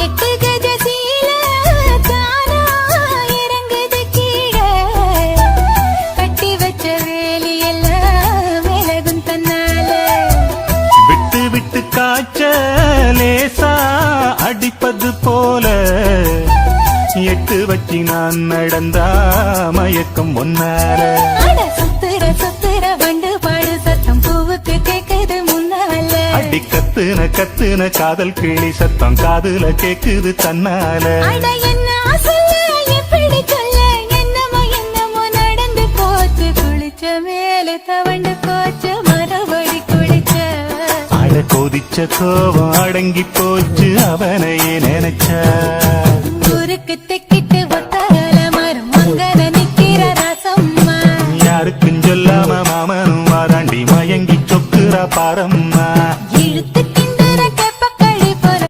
எட்டு கஜ சீல தானா இறங்குது கீழே கட்டி வச்ச வேலி எல்லாம் விலகும் தன்னால விட்டு விட்டு காய்ச்ச லேசா அடிப்பது போல எட்டு வச்சு நான் நடந்தா மயக்கம் ஒன்னார சுத்துற சுத்துற வண்டு பாடு சத்தம் பூவுக்கு கேக்குது முன்னால அடி கத்துன கத்துன காதல் கிளி சத்தம் காதுல கேக்குது தன்னால என்ன சொல்ல எப்படி சொல்ல என்னமோ என்னமோ நடந்து போச்சு குளிச்ச மேல தவண்டு போச்சு மறுபடி குளிச்ச அட கொதிச்ச கோபம் அடங்கி போச்சு அவனையே நினைச்ச ஊருக்கு தெக்கிட்டு ஒத்தால மரம் மங்கன நிக்கிற ரசம்மா யாருக்கும் சொல்லாம மாமனும் வாராண்டி மயங்கி சொக்குற பாரம்மா